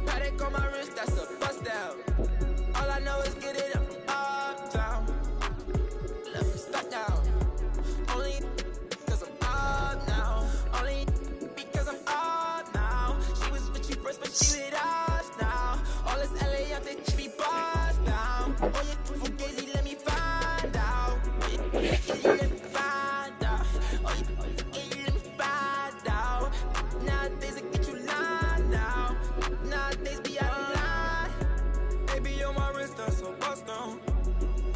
Paddock on my wrist, that's a bust down. All I know is get it up from uptown. Left me stuck down. Only because I'm up now. Only because I'm up now. She was with you first, but she with us now. All this LA, I think she be buzzed down. Oh, yeah, from Daisy, let me find out. Oh, yeah, let me find out. Oh, yeah, let me find out. Nowadays, I get you lined now. Nowadays, be out of line. Baby, on my wrist, that's a bust down.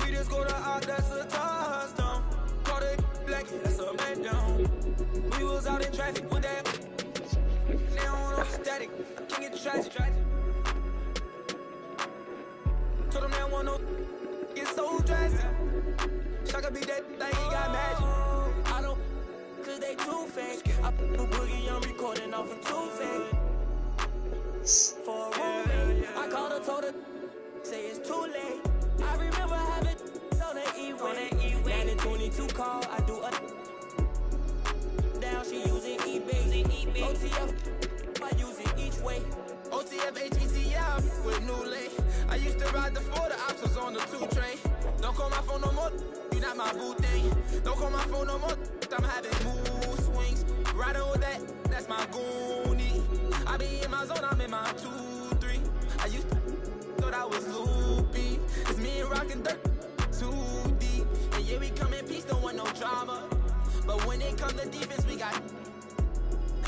We just go to out, that's a touchdown. Call it black, that's a man down. We was out in traffic with that. Now on static, king of tragic. Told them that one no get so drastic. Shaka be that thing, he got magic. I don't, cause they too fake. I put boogie on recording off of too fake. For a roommate, I called her, told her, say it's too late. I remember having on that E-way. 22 call, I do a down, she using eBay. OTF, I use it each way. OTF, HETF, with new lay. I used to ride the 4, the ops was on the 2 tray. Don't call my phone no more, you not my boo thing. Don't call my phone no more, I'm having mood swings. Riding with that, that's my goonie. I be in my zone, I'm in my 2-3. I used to thought I was loopy. It's me and rockin' dirt, too deep. And yeah, we come in peace, don't want no drama. But when it come to defense, we got.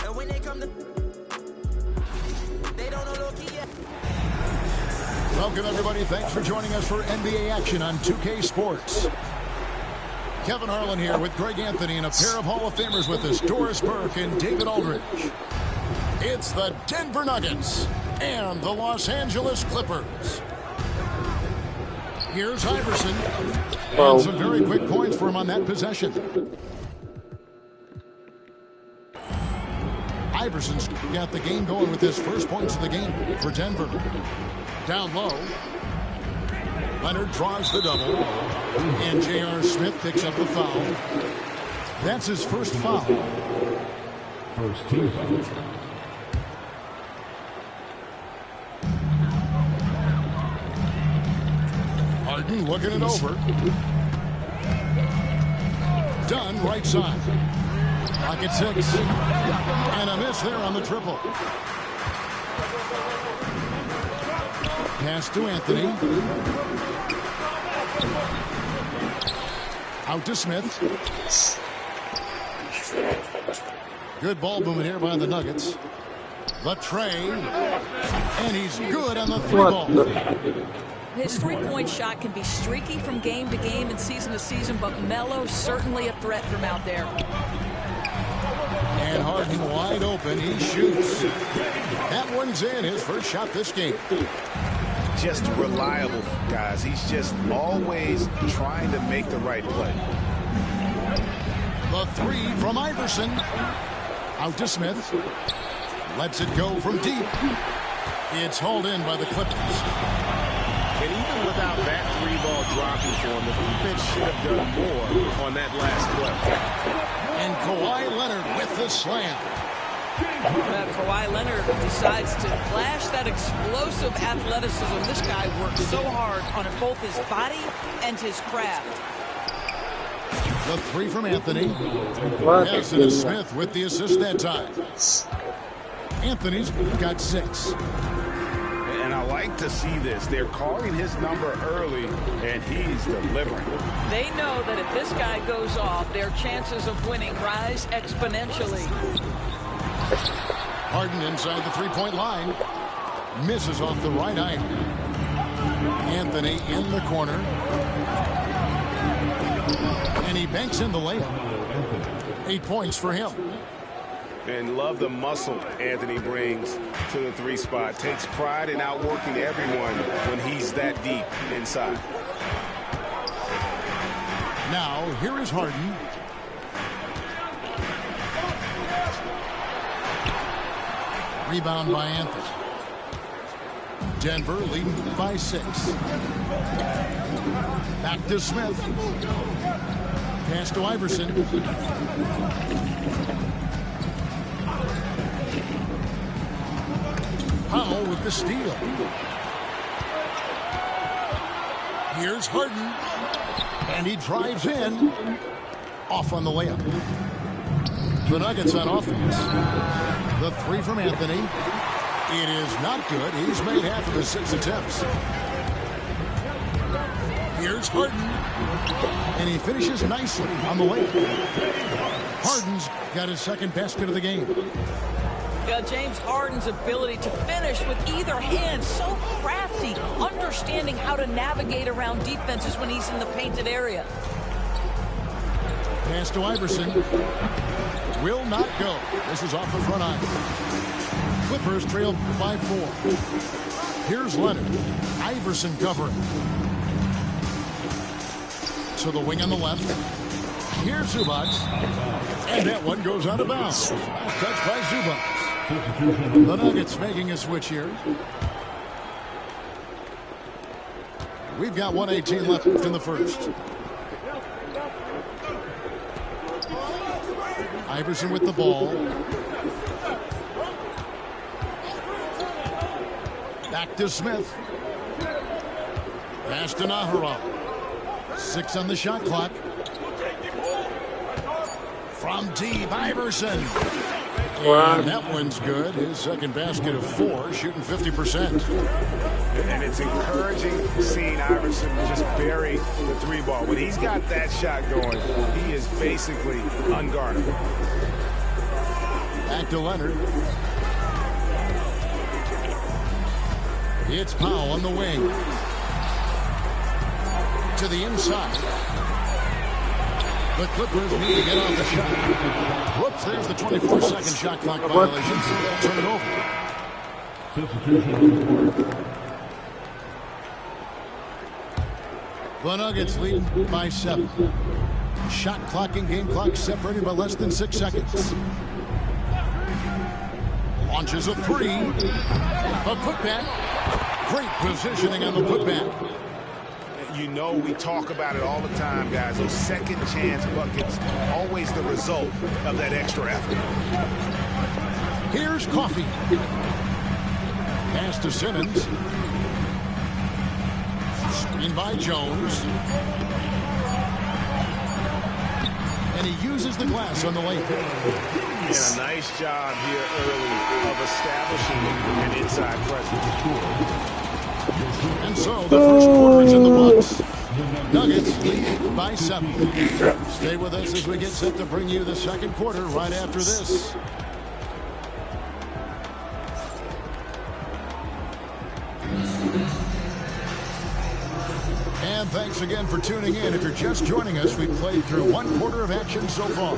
And when they come to, they don't know low key yet. Welcome, everybody. Thanks for joining us for NBA action on 2K Sports. Kevin Harlan here with Greg Anthony and a pair of Hall of Famers with us, Doris Burke and David Aldridge. It's the Denver Nuggets and the Los Angeles Clippers. Here's Iverson. And some very quick points for him on that possession. Iverson's got the game going with his first points of the game for Denver. Down low. Leonard draws the double. And J.R. Smith picks up the foul. That's his first foul. First team foul. Harden looking it over. Dunn right side. Pocket 6. And a miss there on the triple. Pass to Anthony. Out to Smith. Good ball movement here by the Nuggets. The tray. And he's good on the 3 ball. His three-point shot can be streaky from game to game and season to season, but Melo's certainly a threat from out there. And Harden wide open. He shoots. That one's in. His first shot this game. Just reliable, guys. He's just always trying to make the right play. The 3 from Iverson. Out to Smith. Lets it go from deep. It's hauled in by the Clippers. And even without that 3-ball dropping for him, the defense should have done more on that last play. And Kawhi Leonard with the slam. Kawhi Leonard decides to flash that explosive athleticism. This guy works so hard on both his body and his craft. The 3 from Anthony. Pass to Smith with the assist that time. Anthony's got 6. And I like to see this. They're calling his number early, and he's delivering. They know that if this guy goes off, their chances of winning rise exponentially. Harden inside the 3-point line. Misses off the right iron. Anthony in the corner. And he banks in the layup. 8 points for him. And love the muscle Anthony brings to the 3 spot. Takes pride in outworking everyone when he's that deep inside. Now, here is Harden. Rebound by Anthony. Denver leading by 6. Back to Smith. Pass to Iverson. Powell with the steal. Here's Harden. And he drives in. Off on the layup. The Nuggets on offense. The three from Anthony. It is not good. He's made half of his 6 attempts. Here's Harden. And he finishes nicely on the layup. Harden's got his second basket of the game. Yeah, James Harden's ability to finish with either hand, so crafty, understanding how to navigate around defenses when he's in the painted area. Pass to Iverson. Will not go. This is off the front iron. Clippers trail by 4. Here's Leonard. Iverson covering. To the wing on the left. Here's Zubac. And that one goes out of bounds. Touched by Zubac. The Nuggets making a switch here. We've got 1:18 left in the first. Iverson with the ball. Back to Smith. Pass to Nahara. 6 on the shot clock. From deep, Iverson. And that one's good. His second basket of 4, shooting 50%. And it's encouraging seeing Iverson just bury the 3-ball. When he's got that shot going, he is basically unguardable. Back to Leonard. It's Powell on the wing. To the inside. The Clippers need to get off the shot. Whoops, there's the 24-second shot clock violation. Turn it over. The Nuggets lead by 7. Shot clock and game clock separated by less than 6 seconds. Launches a 3. A putback. Great positioning on the putback. You know, we talk about it all the time, guys. Those second chance buckets, always the result of that extra effort. Here's Coffey. Pass to Simmons. Screen by Jones. And he uses the glass on the lane. And a nice job here early of establishing an inside presence. And so the first quarter is in the books. Nuggets lead by 7. Stay with us as we get set to bring you the second quarter right after this. And thanks again for tuning in. If you're just joining us, we've played through 1 quarter of action so far.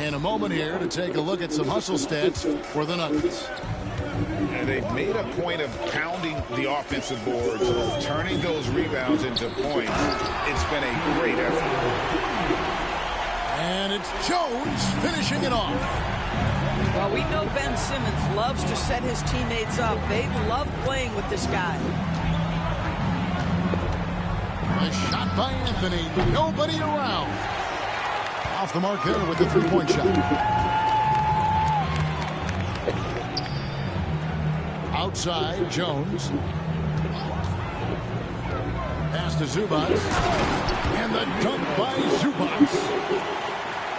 In a moment here to take a look at some hustle stats for the Nuggets. And they've made a point of pounding the offensive boards, turning those rebounds into points. It's been a great effort. And it's Jones finishing it off. Well, we know Ben Simmons loves to set his teammates up. They love playing with this guy. A shot by Anthony. Nobody around. Off the mark there with the 3-point shot. Outside, Jones. Pass to Zubac. And the dunk by Zubac.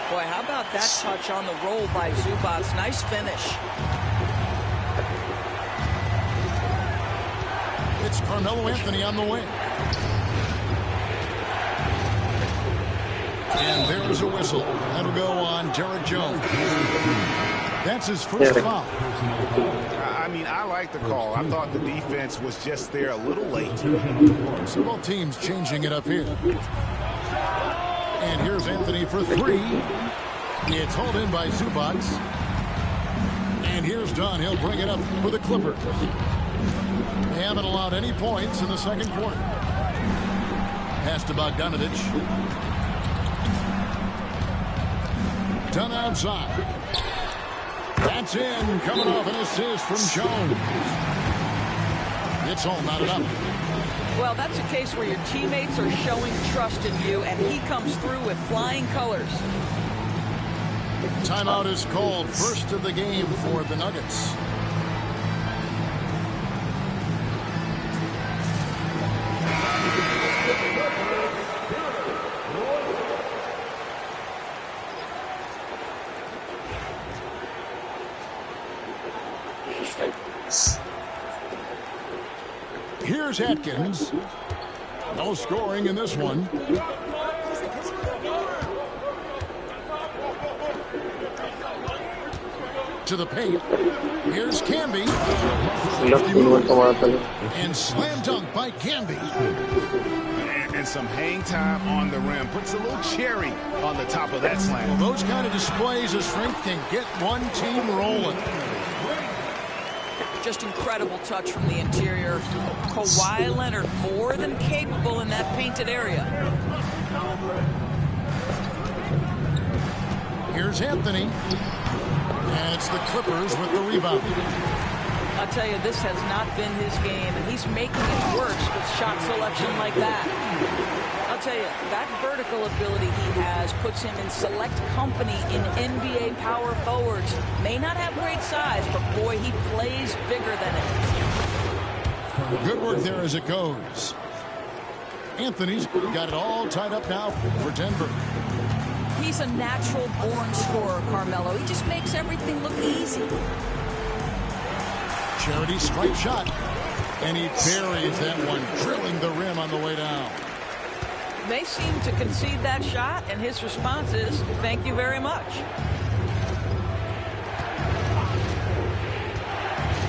Boy, how about that touch on the roll by Zubac? Nice finish. It's Carmelo Anthony on the wing. And there's a whistle. That'll go on Derek Jones. That's his first foul. I mean, I like the call. I thought the defense was just there a little late. So both teams changing it up here. And here's Anthony for 3. It's hauled in by Zubac. And here's Dunn. He'll bring it up for the Clippers. They haven't allowed any points in the second quarter. Pass to Bogdanovich. Dunn outside. That's in. Coming off an assist from Jones. It's all knotted up. Well, that's a case where your teammates are showing trust in you, and he comes through with flying colors. Timeout is called. First of the game for the Nuggets. Here's Atkins. No scoring in this one. To the paint. Here's Camby. And slam dunk by Camby. And some hang time on the rim. Puts a little cherry on the top of that slam. Well, those kind of displays of strength can get one team rolling. Just incredible touch from the interior. Kawhi Leonard more than capable in that painted area. Here's Anthony. And it's the Clippers with the rebound. I'll tell you, this has not been his game, and he's making it worse with shot selection like that. I'll tell you, that vertical ability he has puts him in select company in NBA power forwards. May not have great size, but boy, he plays bigger than it. Good work there as it goes. Anthony's got it all tied up now for Denver. He's a natural-born scorer, Carmelo. He just makes everything look easy. Charity stripe shot. And he buries that one, drilling the rim on the way down. They seem to concede that shot, and his response is, thank you very much.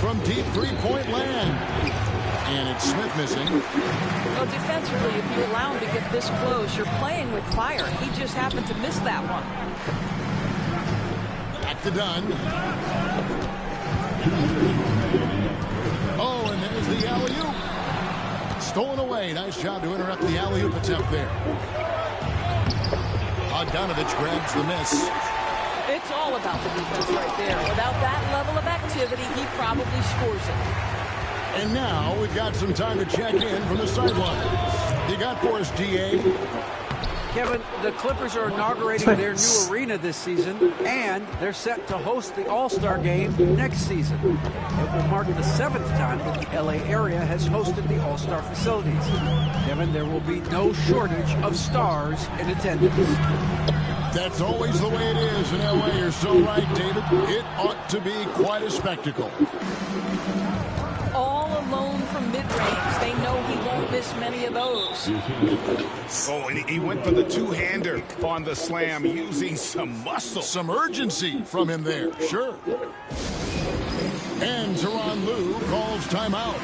From deep three-point land. And it's Smith missing. Well, defensively, if you allow him to get this close, you're playing with fire. He just happened to miss that one. Back to Dunn. Oh, and there's the alley-oop. Stolen away. Nice job to interrupt the alley-oop attempt there. Bogdanovich grabs the miss. It's all about the defense right there. Without that level of activity, he probably scores it. And now we've got some time to check in from the sidelines. You got for us, DA? Kevin, the Clippers are inaugurating their new arena this season, and they're set to host the All-Star Game next season. It will mark the 7th time that the LA area has hosted the All-Star facilities. Kevin, there will be no shortage of stars in attendance. That's always the way it is in LA. You're so right, David. It ought to be quite a spectacle. All alone from mid-range. They know he won't miss many of those. Oh, and he went for the two-hander on the slam, using some muscle. Some urgency from him there, sure. And Tyronn Lue calls timeout.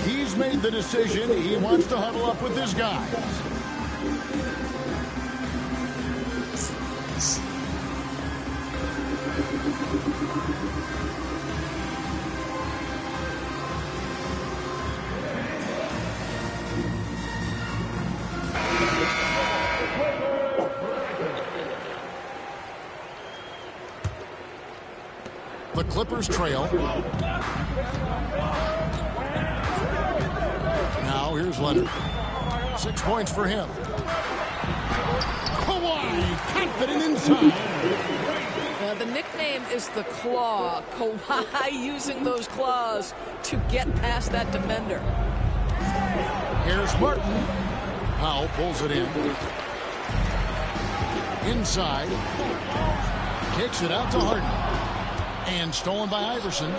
He's made the decision. He wants to huddle up with his guys. The Clippers trail. Now here's Leonard. 6 points for him. Kawhi, confident inside. The nickname is the Claw. Kawhi using those claws to get past that defender. Here's Martin. Powell pulls it in. Inside. Kicks it out to Harden. And stolen by Iverson.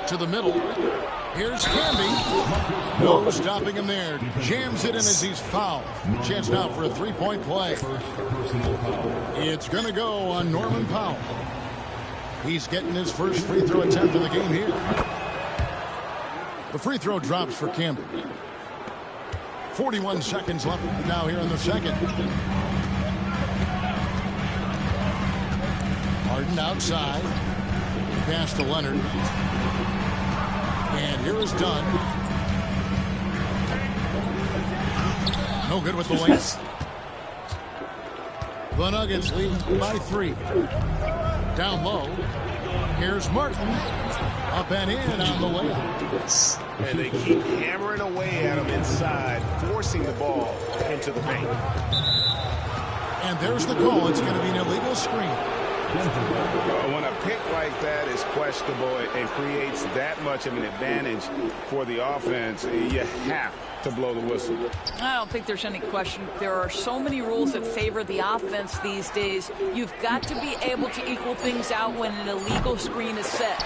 To the middle. Here's Camby. No stopping him there. Jams it in as he's fouled. Chance now for a three-point play. It's going to go on Norman Powell. He's getting his first free throw attempt of the game here. The free throw drops for Camby. 41 seconds left now here in the second. Harden outside. Pass to Leonard. And here is Dunn. No good with the length. The Nuggets lead by 3. Down low. Here's Martin. Up and in on the layup. And they keep hammering away at him inside, forcing the ball into the paint. And there's the call. It's going to be an illegal screen. When a pick like that is questionable and creates that much of an advantage for the offense, you have to blow the whistle. I don't think there's any question. There are so many rules that favor the offense these days. You've got to be able to equal things out when an illegal screen is set.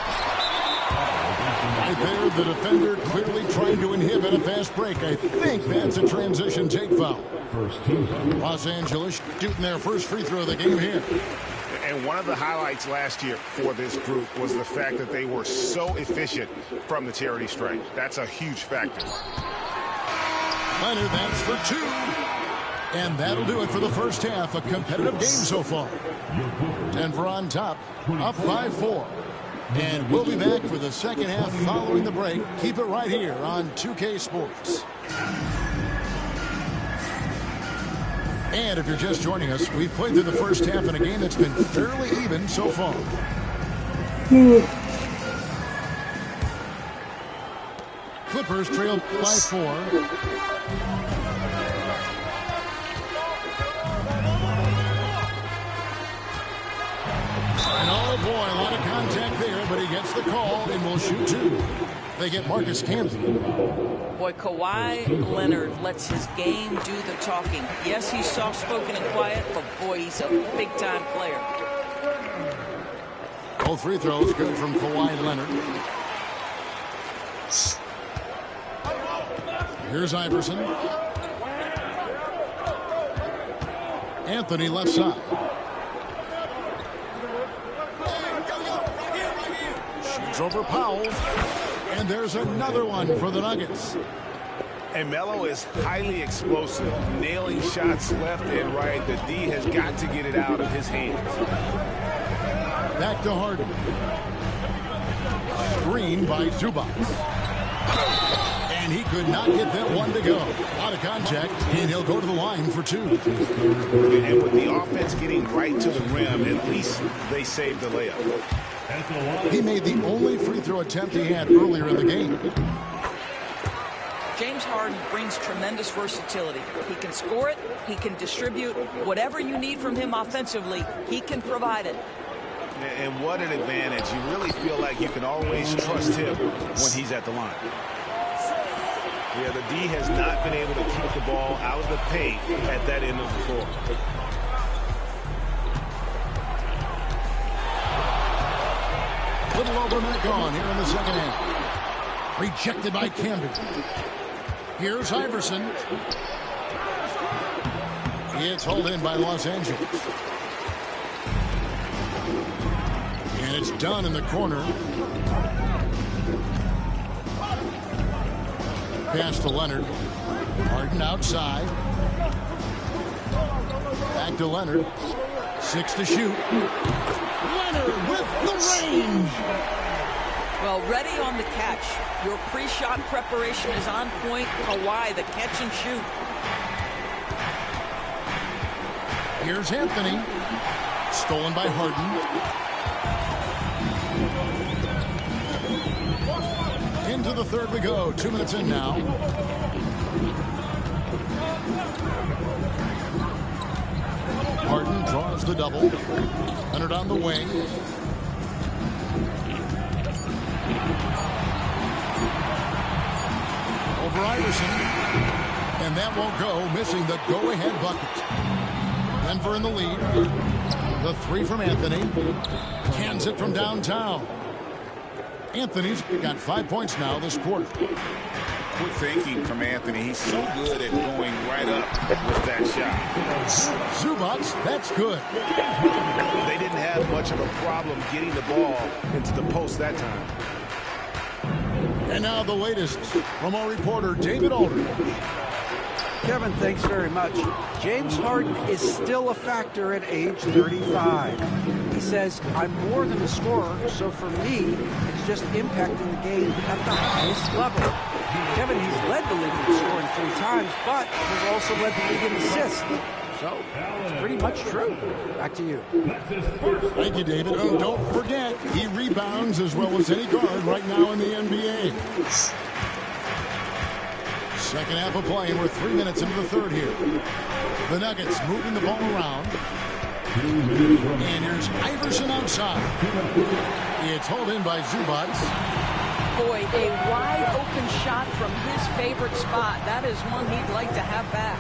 Right there, the defender clearly trying to inhibit a fast break. I think that's a transition take foul. First team foul. Los Angeles shooting their first free throw of the game here. And one of the highlights last year for this group was the fact that they were so efficient from the charity stripe. That's a huge factor. Leonard, that's for two. And that'll do it for the first half. A competitive game so far. Denver on top, up 5-4. And we'll be back for the second half following the break. Keep it right here on 2K Sports. And if you're just joining us, we've played through the first half in a game that's been fairly even so far. Clippers trail by 4. And oh boy, a lot of contact there, but he gets the call and will shoot 2. They get Marcus Camby. Boy, Kawhi Leonard lets his game do the talking. Yes, he's soft-spoken and quiet, but boy, he's a big-time player. Both free throws good from Kawhi Leonard. Here's Iverson. Anthony left side. Shoots over Powell. And there's another one for the Nuggets. And Melo is highly explosive, nailing shots left and right. The D has got to get it out of his hands. Back to Harden. Screen by Zubac. And he could not get that one to go. Out of contact, and he'll go to the line for 2. And with the offense getting right to the rim, at least they saved the layup. He made the only free throw attempt he had earlier in the game. James Harden brings tremendous versatility. He can score it, he can distribute. Whatever you need from him offensively, he can provide it. And what an advantage. You really feel like you can always trust him when he's at the line. Yeah, the D has not been able to keep the ball out of the paint at that end of the floor. Little over a minute gone here in the second half. Rejected by Camby. Here's Iverson. It's hauled in by Los Angeles. And it's done in the corner. Pass to Leonard. Harden outside. Back to Leonard. 6 to shoot. Leonard with the range. Well, ready on the catch. Your pre-shot preparation is on point. Kawhi, the catch and shoot. Here's Anthony. Stolen by Harden. Into the third we go. 2 minutes in now. Harden draws the double. Leonard on the wing. Over Iverson. And that won't go, missing the go-ahead bucket. Denver in the lead. The 3 from Anthony. Cans it from downtown. Anthony's got 5 points now this quarter. Quick thinking from Anthony. He's so good at going right up with that shot. Zubac, that's good. They didn't have much of a problem getting the ball into the post that time. And now the latest from our reporter, David Aldridge. Kevin, thanks very much. James Harden is still a factor at age 35. He says, I'm more than a scorer, so for me, it's just impacting the game at the highest level. Kevin, he's led the league in scoring 3 times, but he's also led the league in assists. So, it's pretty much true. Back to you. Thank you, David. And don't forget, he rebounds as well as any guard right now in the NBA. Second half of play, and we're 3 minutes into the third here. The Nuggets moving the ball around. And here's Iverson outside. It's hauled in by Zubac. Boy, a wide open shot from his favorite spot. That is one he'd like to have back.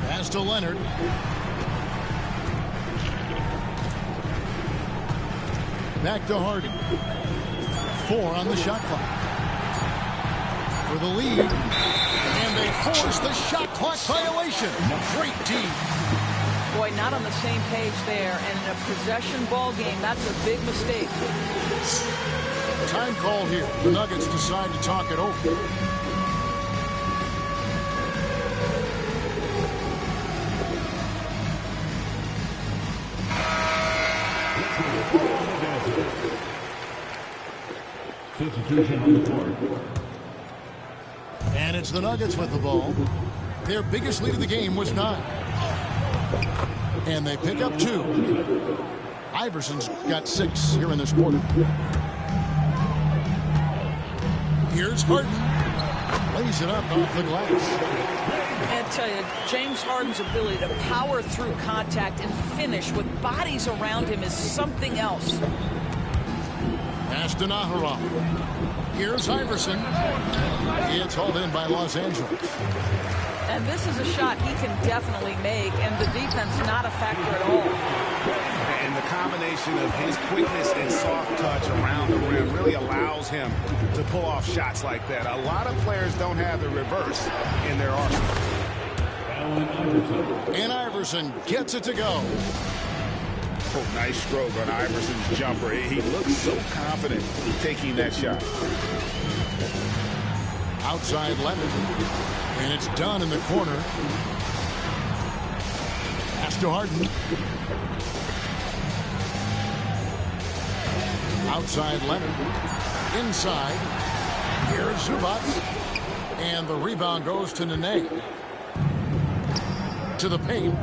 Pass to Leonard. Back to Harden. 4 on the shot clock. For the lead. And they force the shot clock violation. Great D. Boy, not on the same page there. And in a possession ball game, that's a big mistake. Time call here. The Nuggets decide to talk it over. Substitution on the court. And it's the Nuggets with the ball. Their biggest lead of the game was 9. And they pick up 2. Iverson's got 6 here in this quarter. Here's Harden. Lays it up off the glass. And I tell you, James Harden's ability to power through contact and finish with bodies around him is something else. Pass to Nahara. Here's Iverson. It's hauled in by Los Angeles. And this is a shot he can definitely make, and the defense not a factor at all. And the combination of his quickness and soft touch around the rim really allows him to pull off shots like that. A lot of players don't have the reverse in their arsenal. And Iverson gets it to go. Oh, nice stroke on Iverson's jumper. He looks so confident taking that shot. Outside Leonard. And it's done in the corner. Pass to Harden. Outside Leonard. Inside. Here's Zubac. And the rebound goes to Nene. To the paint.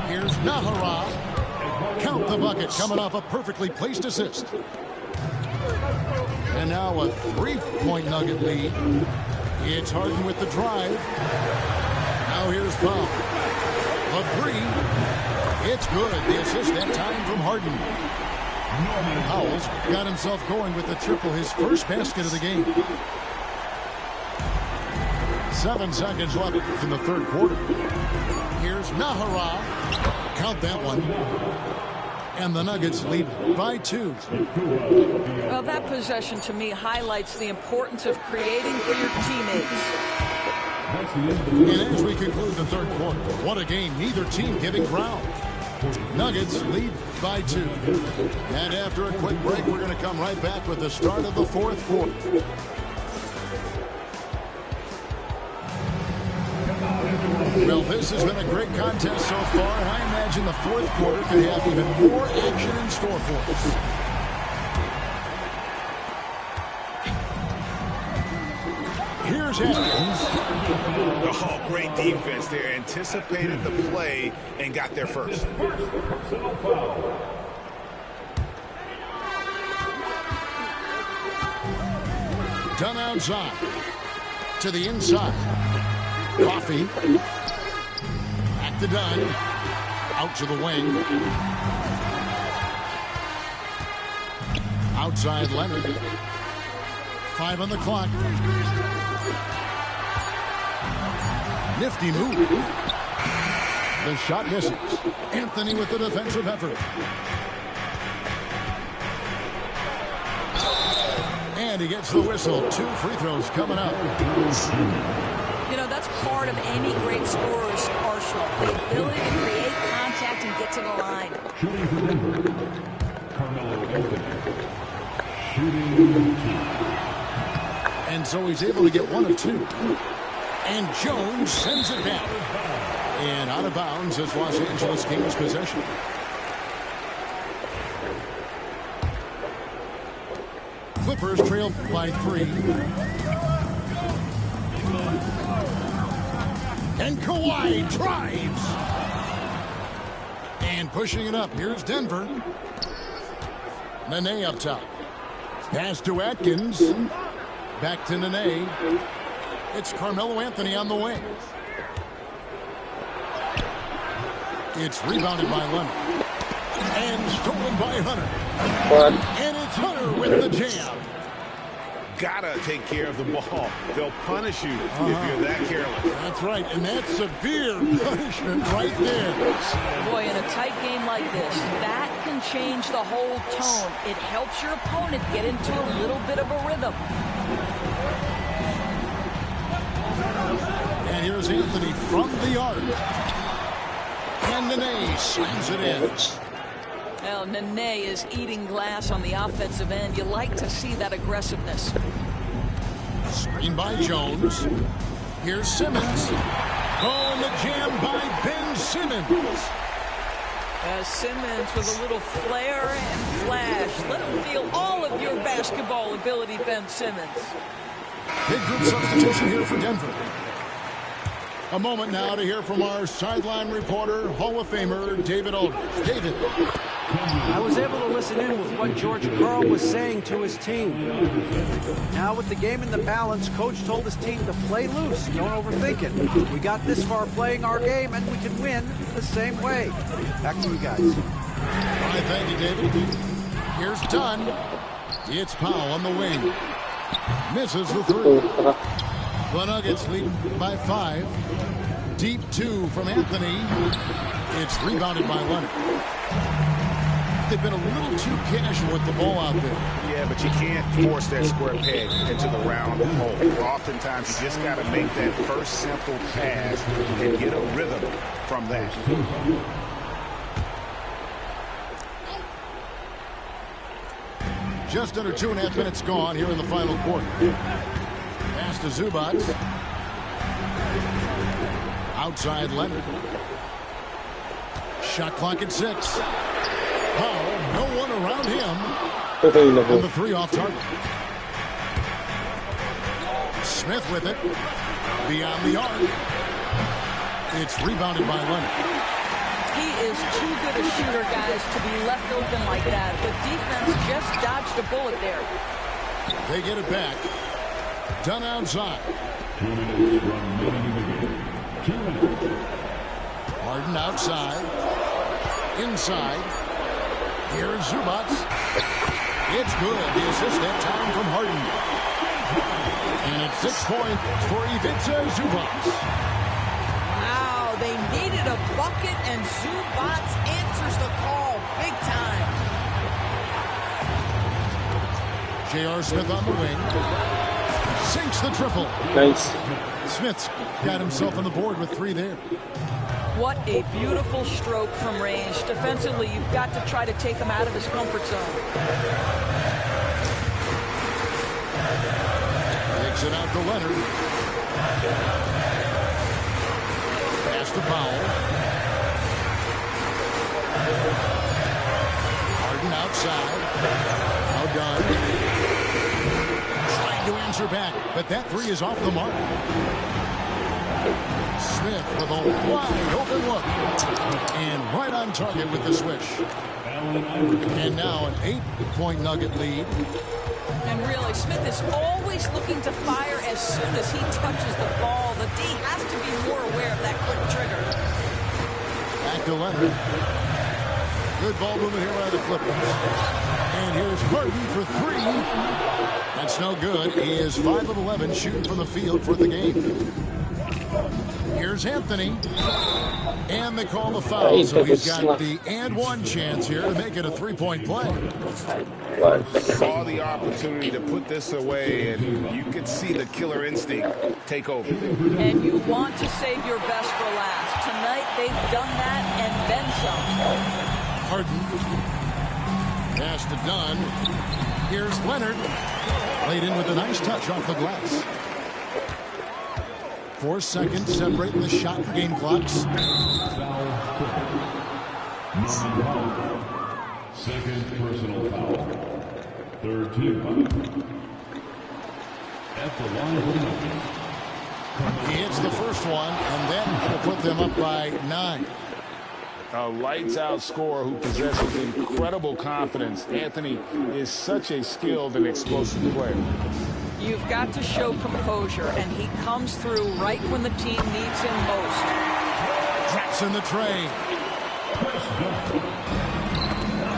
Here's Nahara. Count the bucket, coming off a perfectly placed assist. And now a 3-point Nugget lead. It's Harden with the drive. Now here's Powell. The 3. It's good. The assist that time from Harden. Powell's got himself going with the triple, his first basket of the game. 7 seconds left in the third quarter. Here's Nahara. Count that one. And the Nuggets lead by 2. Well, that possession to me highlights the importance of creating for your teammates. And as we conclude the third quarter, what a game. Neither team giving ground. Nuggets lead by 2. And after a quick break, we're going to come right back with the start of the fourth quarter. Well, this has been a great contest so far, and I imagine the fourth quarter could have even more action in store for us. Here's Atkins. Oh, great defense there. Anticipated the play and got there first. Done outside. To the inside. Coffee. Back to Dunn. Out to the wing. Outside Leonard. 5 on the clock. Nifty move. The shot misses. Anthony with the defensive effort. And he gets the whistle. 2 free throws coming up. You know, that's part of any great scorer's arsenal. The ability to create contact and get to the line. Shooting for Denver, Carmelo Anthony. Shooting 2. And so he's able to get 1 of 2. And Jones sends it back. And out of bounds as Los Angeles gains possession. Clippers trail by 3. And Kawhi drives. And pushing it up. Here's Denver. Nene up top. Pass to Atkins. Back to Nene. It's Carmelo Anthony on the wing. It's rebounded by Leonard. And stolen by Hunter. And it's Hunter with the jam. Gotta take care of the ball. They'll punish you if you're that careless. That's right, and that's severe punishment right there. Boy, in a tight game like this, that can change the whole tone. It helps your opponent get into a little bit of a rhythm. And here's Anthony from the arc. And Nene slams it in. Well, Nene is eating glass on the offensive end. You like to see that aggressiveness. Screen by Jones. Here's Simmons. Oh, and the jam by Ben Simmons. Simmons with a little flair and flash. Let him feel all of your basketball ability, Ben Simmons. Big group substitution here for Denver. A moment now to hear from our sideline reporter, Hall of Famer David Aldridge. David. I was able to listen in with what George Karl was saying to his team. Now with the game in the balance, Coach told his team to play loose. Don't overthink it. We got this far playing our game, and we can win the same way. Back to you guys. All right, thank you, David. Here's Dunn. It's Powell on the wing. Misses the three. The Nuggets lead by 5. Deep 2 from Anthony. It's rebounded by Leonard. They've been a little too casual with the ball out there. Yeah, but you can't force that square peg into the round hole. Oftentimes, you just got to make that first simple pass and get a rhythm from that. Just under 2.5 minutes gone here in the final quarter. Pass to Zubac. Outside Leonard. Shot clock at 6. Powell, no one around him. And the 3 off target. Smith with it. Beyond the arc. It's rebounded by Leonard. He is too good a shooter, guys, to be left open like that. The defense just dodged a bullet there. They get it back. Done outside. 2 minutes remaining in the game. 2 minutes. Harden outside. Inside. Here's Zubac. It's good. The assist that time from Harden. And it's 6 points for Ivica Zubac. Wow, they needed a bucket, and Zubac answers the call big time. J.R. Smith on the wing. Sinks the triple. Nice. Smith's got himself on the board with 3 there. What a beautiful stroke from range. Defensively, you've got to try to take him out of his comfort zone. Takes it out to Leonard. Pass to Powell. Harden outside. Now done. Trying to answer back, but that 3 is off the mark. Smith with a wide open look. And right on target with the swish. And now an 8-point Nugget lead. And really, Smith is always looking to fire as soon as he touches the ball. The D has to be more aware of that quick trigger. Back to Leonard. Good ball movement here by the Clippers. And here's Harden for 3. That's no good. He is 5 of 11 shooting from the field for the game. Here's Anthony. And they call the foul, so he's got the and 1 chance here to make it a 3-point play. Saw the opportunity to put this away, and you could see the killer instinct take over. And you want to save your best for last. Tonight, they've done that and then some. Harden. Pass to Dunn. Here's Leonard. Laid in with a nice touch off the glass. 4 seconds separating the shot game clocks. Second personal foul. Third team foul. At the line of the Nuggets. He hits the first one, and that will put them up by 9. A lights-out scorer who possesses incredible confidence. Anthony is such a skilled and explosive player. You've got to show composure, and he comes through right when the team needs him most. Drops in the tray.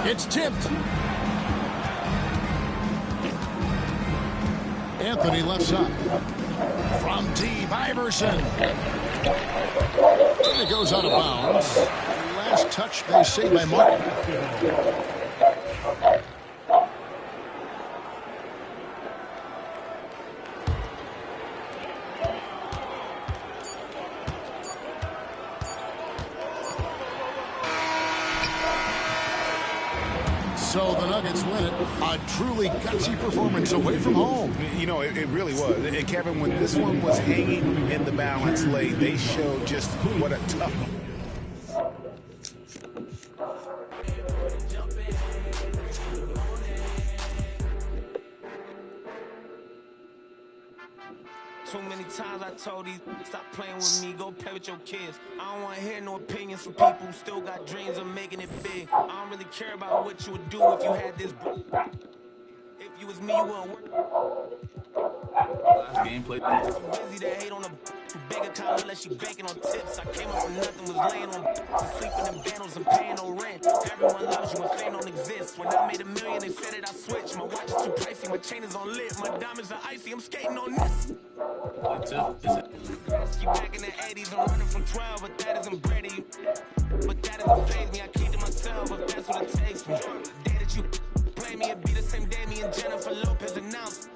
It's tipped. Anthony left side. From deep, Iverson. And it goes out of bounds. Last touch, they say, by Martin. So the Nuggets win it. A truly gutsy performance away from home. You know, it really was. And Kevin, when this one was hanging in the balance late, they showed just what a tough one. Too many times I told these stop playing with me, go play with your kids. I don't want to hear no opinions from people who still got dreams of making it big. I don't really care about what you would do if you had this. If you was me, you wouldn't work. Last gameplay. So busy to hate on a big account unless she banking on tips. I came up from nothing, was laying on sleeping in bundles and paying no rent. Everyone loves you when fame don't exist. When I made $1 million, they said it, I switched. My watch is too pricey, my chain is on lit, my diamonds are icy. I'm skating on this. Keep back in the 80s, I'm running from 12, but that isn't Brady. But that doesn't faze me, I keep to myself if that's what it takes me. The day that you play me, it be the same day me and Jennifer Lopez announced.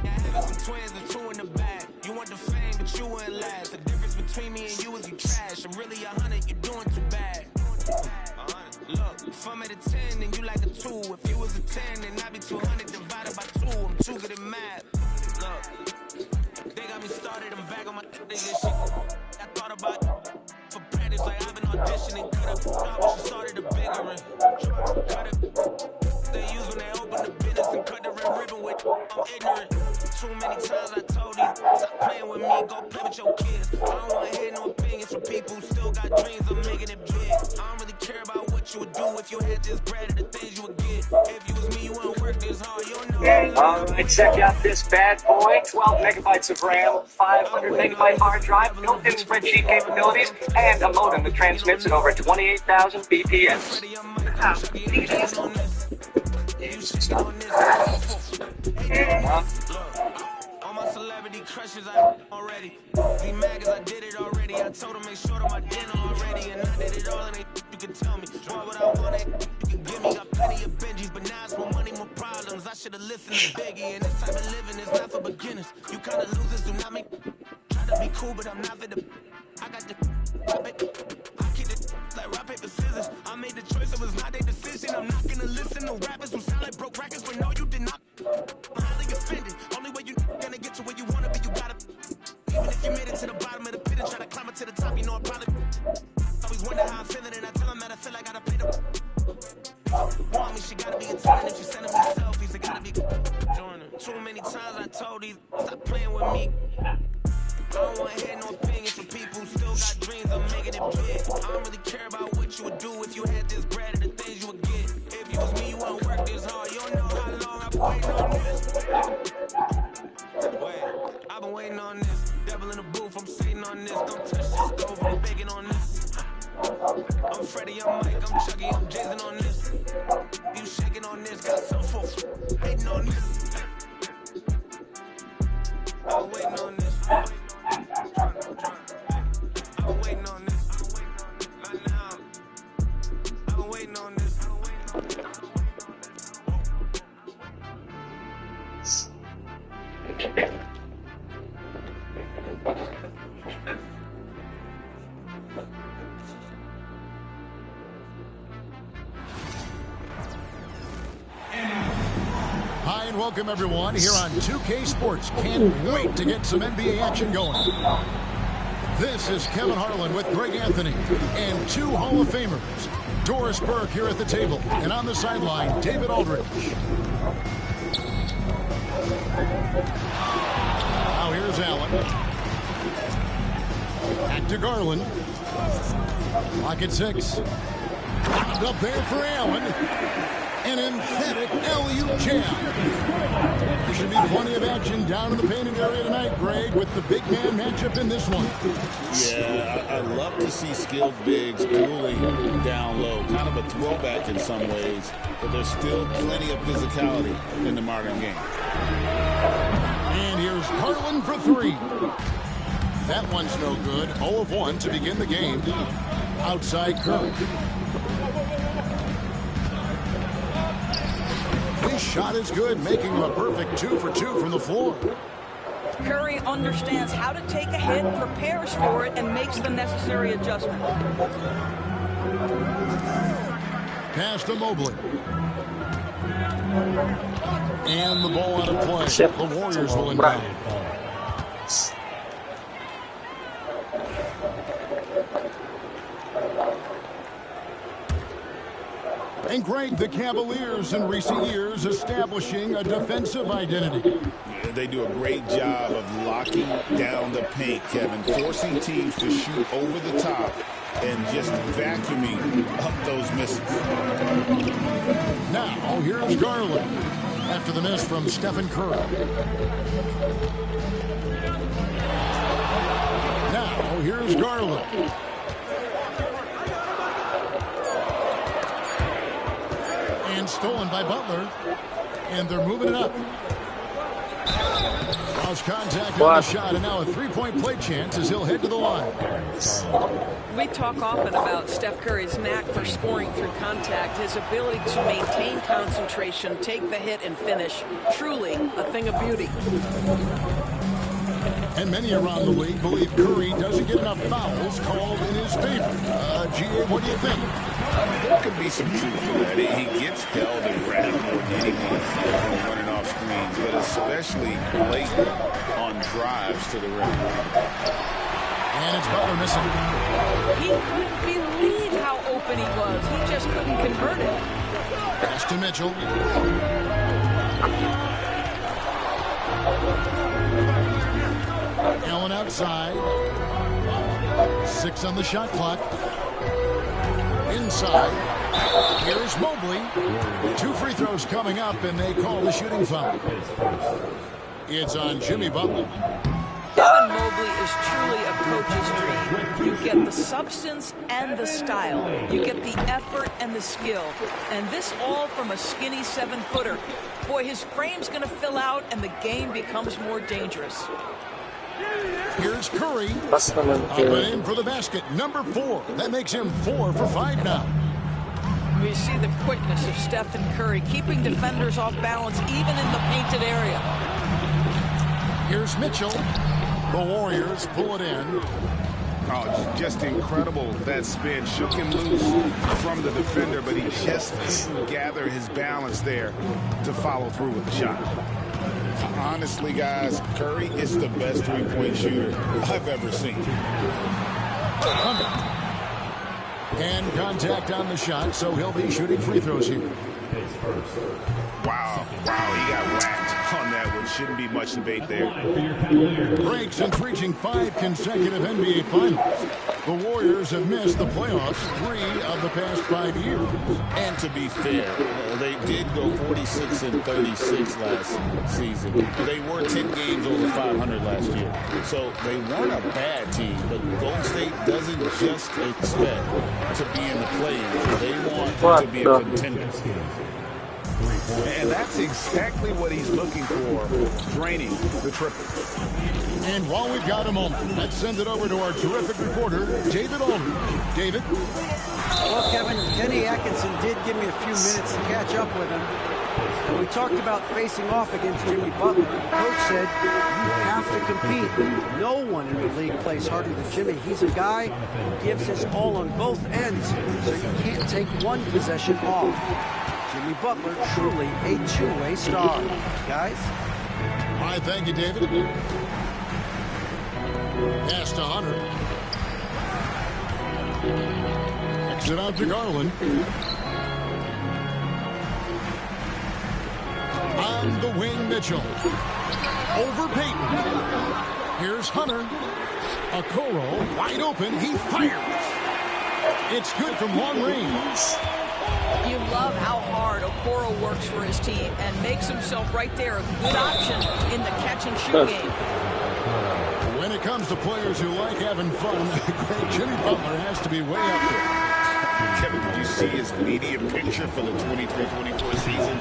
Yeah, having some twins, the two in the bag. You want the fame, but you wouldn't last. The difference between me and you is you trash. I'm really 100, you're doing too bad. Look, if I'm at a 10, then you like a 2. If you was a 10, then I'd be 200 divided by 2. I'm too good at math. Look, they got me started, I'm back on my nigga shit. I thought about for practice, like I've been auditioning. Cut up, when she started a bigger one. Cut it. They use when they open the business and cut the red ribbon with. I'm ignorant. Too many times I told these stop playing with me, go play with your kids. I don't want to hear no opinions from people who still got dreams of making it big. I don't really care about what you would do if you had this bread or the things you would get. If you was me, you wouldn't work this hard. You don't know. Alright, check out this bad boy. 12 megabytes of RAM, 500 megabyte hard drive, built-in spreadsheet capabilities, and a modem that transmits at over 28,000 BPS. All my celebrity crushes I already. Be mad cause I did it already. I told them make sure to my dinner already. And I did it all and you can tell me. Boy, what I want you can give me. Got plenty of Benjis, but now it's more money, more problems. I should've listened to Biggie. And this type of living is not for beginners. You kinda losers do not make. Try to be cool, but I'm not for the. I got the. I keep it like rock, paper, scissors. I made the choice, it was not their decision. I'm not gonna listen to rappers who sound like broke records, but no, you did not. I'm highly offended. Only way you gonna get to where you wanna be, you gotta. Even if you made it to the bottom of the pit and try to climb it to the top, you know I'm probably. Always wonder how I'm feeling, and I tell them that I feel like I gotta pay the. Want me, she gotta be a 10. If she's sending me selfies, it gotta be joining. Too many times I told these stop playing with me. I don't want to hear no opinions from people who still got dreams of making it big. I don't really care about what you would do if you had this bread or the things you would get. If you was me, you wouldn't work this hard. You don't know how long I've been waiting on this. Wait, I've been waiting on this. Devil in the booth, I'm sitting on this. Don't touch this stove, I'm baking on this. I'm Freddie, I'm Mike, I'm Chucky, I'm Jason on this. You shaking on this, got some folks hating on this. I've been waiting on this. I've been waiting on this. Not now. I've been waiting on this. Hi and welcome everyone here on 2K Sports. Can't wait to get some NBA action going. This is Kevin Harlan with Greg Anthony and two Hall of Famers. Doris Burke here at the table, and on the sideline, David Aldridge. Now here's Allen. Back to Garland. Clock at 6. Up there for Allen. An emphatic alley-oop jam. There should be plenty of action down in the painted area tonight, Greg, with the big man matchup in this one. Yeah, I love to see skilled bigs dueling down low. Kind of a throwback in some ways, but there's still plenty of physicality in the modern game. And here's Garland for three. That one's no good. 0 of 1 to begin the game. Outside Curry. His shot is good, making him a perfect 2 for 2 from the floor. Curry understands how to take a hit, prepares for it, and makes the necessary adjustment. Pass to Mobley. And the ball out of play. The Warriors will inbound. And Greg, the Cavaliers in recent years establishing a defensive identity. Yeah, they do a great job of locking down the paint, Kevin, forcing teams to shoot over the top and just vacuuming up those misses. Now, here's Garland after the miss from Stephen Curry. Now, here's Garland. And stolen by Butler. And they're moving it up. Lost contact on the shot, and now a three-point play chance as he'll head to the line. We talk often about Steph Curry's knack for scoring through contact, his ability to maintain concentration, take the hit, and finish. Truly a thing of beauty. And many around the league believe Curry doesn't get enough fouls called in his favor. G.A., what do you think? There could be some truth to that. He gets held and grabbed more than anyone from running off screens, but especially late on drives to the rim. And it's Butler missing. He couldn't believe how open he was. He just couldn't convert it. Pass to Mitchell. Allen outside. 6 on the shot clock. Inside. Here's Mobley. 2 free throws coming up, and they call the shooting foul. It's on Jimmy Butler. Evan Mobley is truly a coach's dream. You get the substance and the style. You get the effort and the skill. And this all from a skinny 7-footer. Boy, his frame's going to fill out, and the game becomes more dangerous. Here's Curry. Up and in for the basket. Number 4. That makes him 4 for 5 now. We see the quickness of Steph and Curry, keeping defenders off balance even in the painted area. Here's Mitchell. The Warriors pull it in. Oh, just incredible. That spin shook him loose from the defender, but he just didn't gather his balance there to follow through with the shot. Honestly, guys, Curry is the best three-point shooter I've ever seen. And contact on the shot, so he'll be shooting free throws here. Wow, he got whacked on that one. Shouldn't be much debate there. Break since reaching 5 consecutive NBA Finals. The Warriors have missed the playoffs 3 of the past 5 years. And to be fair, they did go 46-36 last season. They were 10 games over 500 last year. So they weren't a bad team, but Golden State doesn't just expect to be in the play-in. They want to be a contender. And that's exactly what he's looking for, draining the triple. And while we've got a moment, let's send it over to our terrific reporter, David Aldridge. David? Well, Kevin, Kenny Atkinson did give me a few minutes to catch up with him. When we talked about facing off against Jimmy Butler, Coach said, you have to compete. No one in the league plays harder than Jimmy. He's a guy who gives his all on both ends, so you can't take one possession off. Jimmy Butler, truly a two-way star. Guys? All right, thank you, David. Pass to Hunter. Exit out to Garland. On the wing, Mitchell. Over Payton. Here's Hunter. Okoro, wide open. He fires. It's good from long range. You love how hard Okoro works for his team and makes himself right there a good option in the catch-and-shoot game. When it comes to players who like having fun, Jimmy Butler has to be way up there. Kevin, did you see his media picture for the 23-24 season?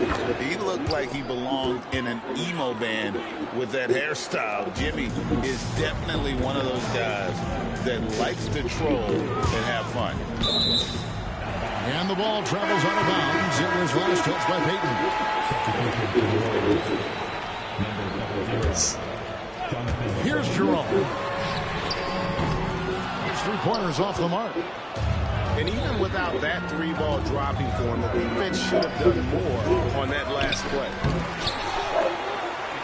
He looked like he belonged in an emo band with that hairstyle. Jimmy is definitely one of those guys that likes to troll and have fun. And the ball travels out of bounds. It was last touched by Peyton. Here's Jerome. His three-pointers off the mark. And even without that three-ball dropping for him, the defense should have done more on that last play.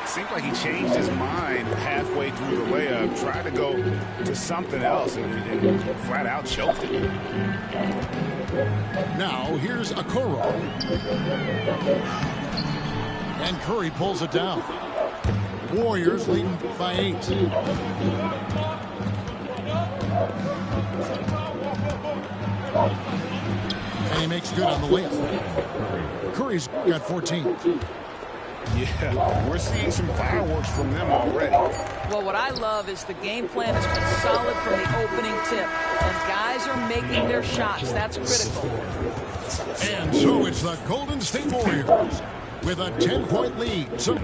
It seemed like he changed his mind halfway through the layup, tried to go to something else, and flat out choked it. Now, here's Okoro. And Curry pulls it down. Warriors leading by 8. And he makes good on the layup. Curry's got 14. Yeah, we're seeing some fireworks from them already. Well, what I love is the game plan has been solid from the opening tip. And guys are making their shots. That's critical. And so it's the Golden State Warriors with a 10-point lead. So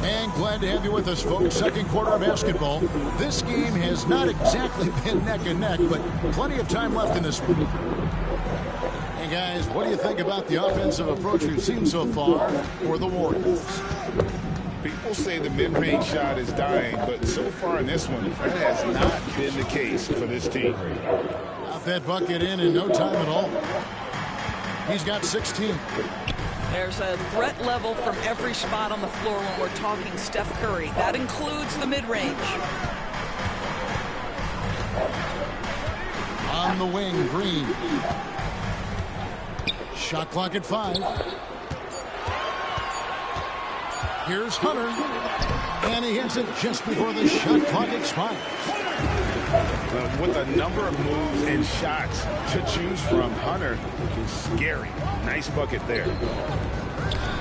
and glad to have you with us, folks. Second quarter of basketball. This game has not exactly been neck and neck, but plenty of time left in this one. Hey, guys, what do you think about the offensive approach we've seen so far for the Warriors? People say the mid-range shot is dying, but so far in this one, that has not been the case for this team. Got that bucket in no time at all. He's got 16. There's a threat level from every spot on the floor when we're talking Steph Curry. That includes the mid-range. On the wing, Green. Shot clock at 5. Here's Hunter. And he hits it just before the shot clock expires. With a number of moves and shots to choose from, Hunter is scary. Nice bucket there.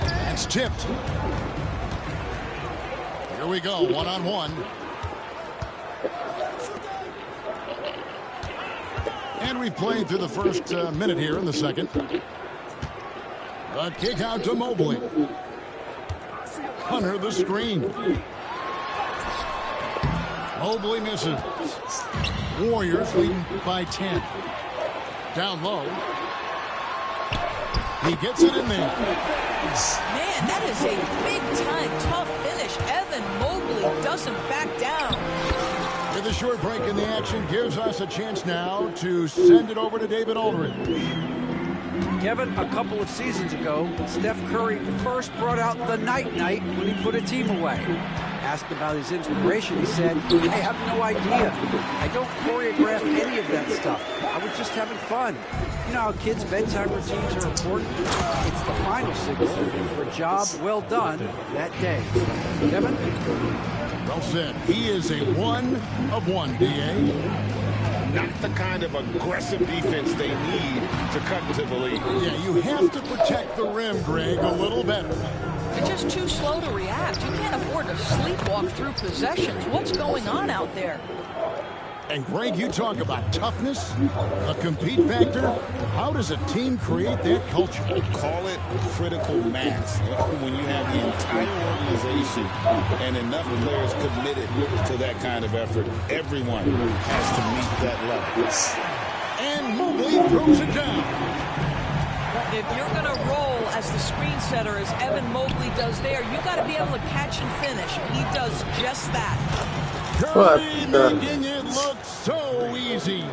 That's tipped. Here we go, one-on-one. And we've played through the first minute here in the second. The kick out to Mobley. Hunter the screen. Mobley misses. Warriors leading by 10. Down low. He gets it in there. Man, that is a big-time tough finish. Evan Mobley doesn't back down. With a short break in the action, gives us a chance now to send it over to David Aldridge. Kevin, a couple of seasons ago, Steph Curry first brought out the night-night when he put a team away. Asked about his inspiration, he said, I have no idea. I don't choreograph any of that stuff. I was just having fun. You know how kids' bedtime routines are important? It's the final signal for a job well done that day. Kevin? Well said. He is a 1 of 1, D.A. Not the kind of aggressive defense they need to cut to the lead. Yeah, you have to protect the rim, Greg, a little better. They're just too slow to react. You can't afford to sleepwalk through possessions. What's going on out there? And Greg, you talk about toughness, a compete factor. How does a team create that culture? Call it critical mass. When you have the entire organization and enough players committed to that kind of effort, everyone has to meet that level. And Mobley throws it down. If you're going to roll as the screen setter, as Evan Mobley does there, you got to be able to catch and finish. He does just that. Curry making it look so easy.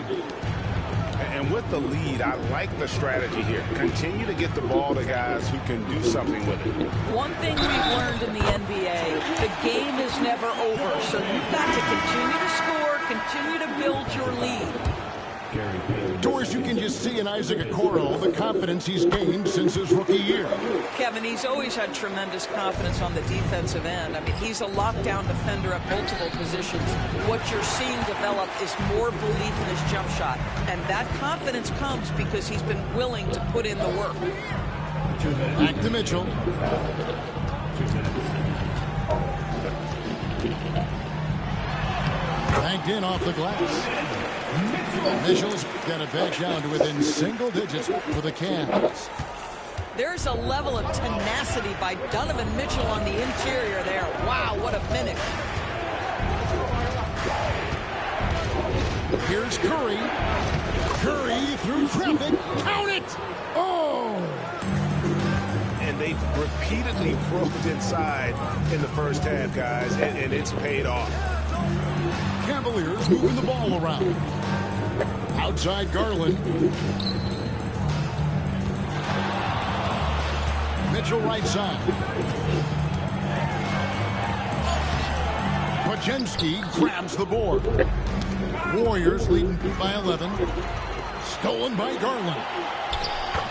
And with the lead, I like the strategy here. Continue to get the ball to guys who can do something with it. One thing we've learned in the NBA, the game is never over. So you've got to continue to score, continue to build your lead. Doors, you can just see in Isaac Okoro the confidence he's gained since his rookie year. Kevin, he's always had tremendous confidence on the defensive end. I mean, he's a lockdown defender at multiple positions. What you're seeing develop is more belief in his jump shot. And that confidence comes because he's been willing to put in the work. Back to Mitchell. Banked in off the glass. Mitchell's got it back down to within single digits for the Cavs. There's a level of tenacity by Donovan Mitchell on the interior there. Wow, what a finish. Here's Curry. Curry through traffic. Count it! Oh! And they've repeatedly probed inside in the first half, guys, and it's paid off. Cavaliers moving the ball around. Outside Garland. Mitchell right side. Podziemski grabs the board. Warriors leading by 11. Stolen by Garland.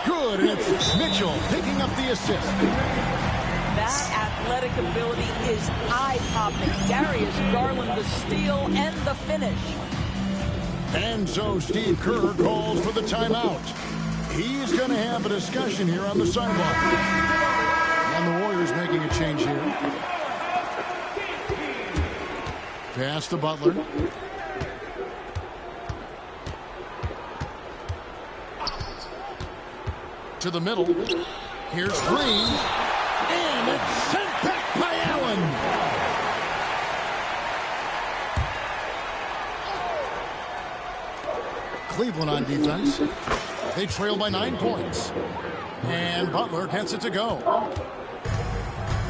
Good, and it's Mitchell picking up the assist. That athletic ability is eye-popping. Darius Garland, the steal and the finish. And so Steve Kerr calls for the timeout. He's going to have a discussion here on the sidewalk. And the Warriors making a change here. Pass to Butler. To the middle. Here's Green. And it's sent back by Allen. Cleveland on defense. They trail by 9 points. And Butler gets it to go.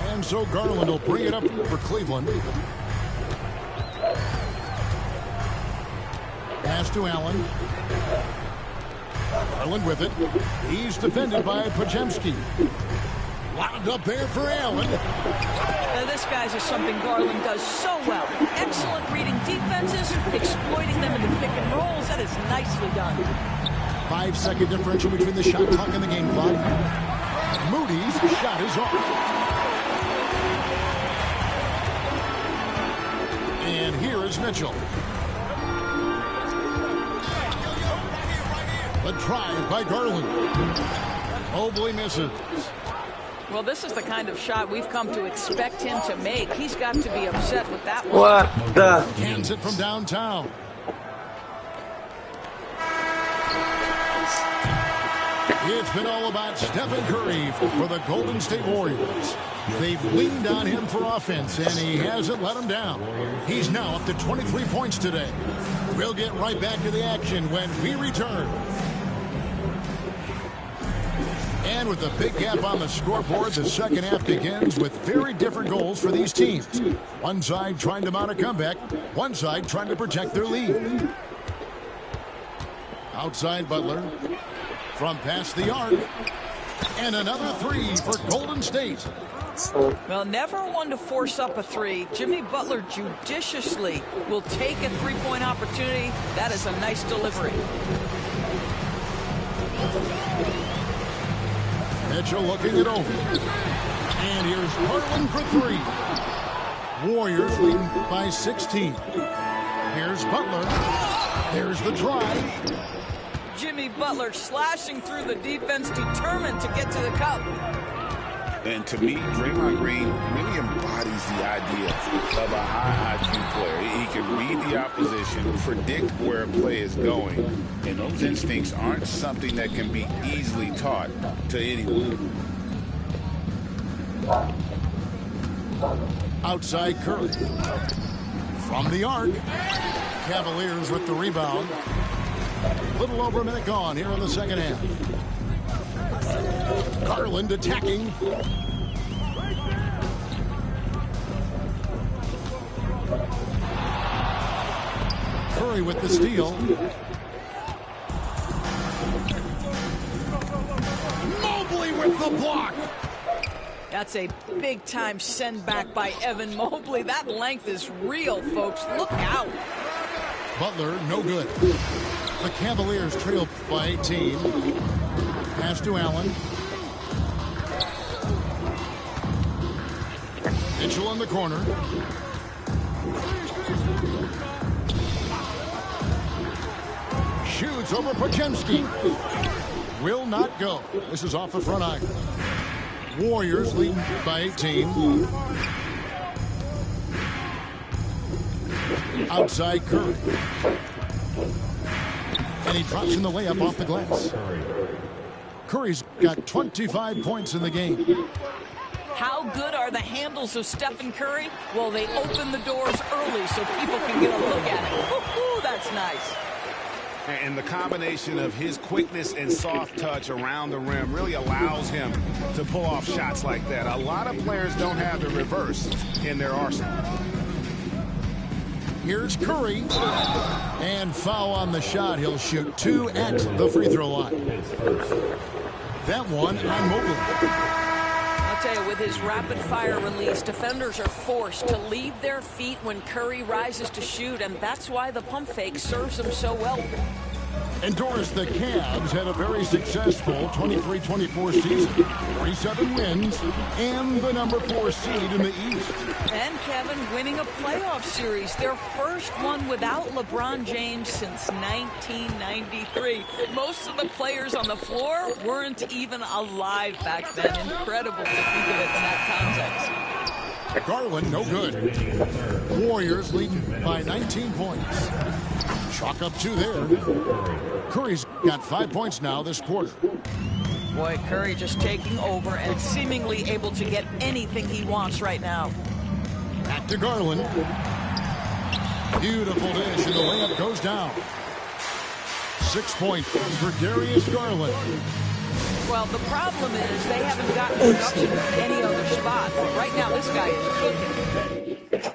And so Garland will bring it up for Cleveland. Pass to Allen. Garland with it. He's defended by Podziemski. Wound up there for Allen. Now this, guys, is something Garland does so well. Excellent reading defenses, exploiting them in the pick and rolls. That is nicely done. 5-second differential between the shot clock and the game clock. Moody's shot is off. And here is Mitchell. The drive by Garland. Mobley misses. Well, this is the kind of shot we've come to expect him to make. He's got to be upset with that one. What the? Cans it from downtown. It's been all about Stephen Curry for the Golden State Warriors. They've leaned on him for offense, and he hasn't let them down. He's now up to 23 points today. We'll get right back to the action when we return. And with a big gap on the scoreboard, the second half begins with very different goals for these teams. One side trying to mount a comeback, one side trying to protect their lead. Outside Butler. From past the arc. And another three for Golden State. Well, never one to force up a three. Jimmy Butler judiciously will take a three-point opportunity. That is a nice delivery. Mitchell looking it over. And here's Garland for three. Warriors leading by 16. Here's Butler. There's the drive. Jimmy Butler slashing through the defense, determined to get to the cup. And to me, Draymond Green really embodies the idea of a high IQ player. He can read the opposition, predict where a play is going, and those instincts aren't something that can be easily taught to anyone. Outside Curry. From the arc. Cavaliers with the rebound. A little over a minute gone here in the second half. Garland attacking. Curry with the steal. Mobley with the block. That's a big-time send back by Evan Mobley. That length is real, folks. Look out. Butler, no good. The Cavaliers trail by 18. Pass to Allen. Mitchell in the corner. Shoots over Podziemski. Will not go. This is off the front iron. Warriors lead by 18. Outside Curry. And he drops in the layup off the glass. Curry's got 25 points in the game. How good are the handles of Stephen Curry? Well, they open the doors early so people can get a look at it. Woo-hoo, that's nice. And the combination of his quickness and soft touch around the rim really allows him to pull off shots like that. A lot of players don't have the reverse in their arsenal. Here's Curry. And foul on the shot. He'll shoot 2 at the free throw line. That one on Mobley. I'll tell you, with his rapid fire release, defenders are forced to leave their feet when Curry rises to shoot, and that's why the pump fake serves him so well. And Doris, the Cavs had a very successful 23-24 season. 47 wins and the number 4 seed in the East. And Kevin winning a playoff series, their first one without LeBron James since 1993. Most of the players on the floor weren't even alive back then. Incredible to think of it in that context. Garland, no good. Warriors leading by 19 points. Chalk up 2 there. Curry's got 5 points now this quarter. Boy, Curry just taking over and seemingly able to get anything he wants right now. Back to Garland. Beautiful dish, and the layup goes down. 6 points for Darius Garland. Well, the problem is they haven't gotten production from any other spot. But right now, this guy is cooking.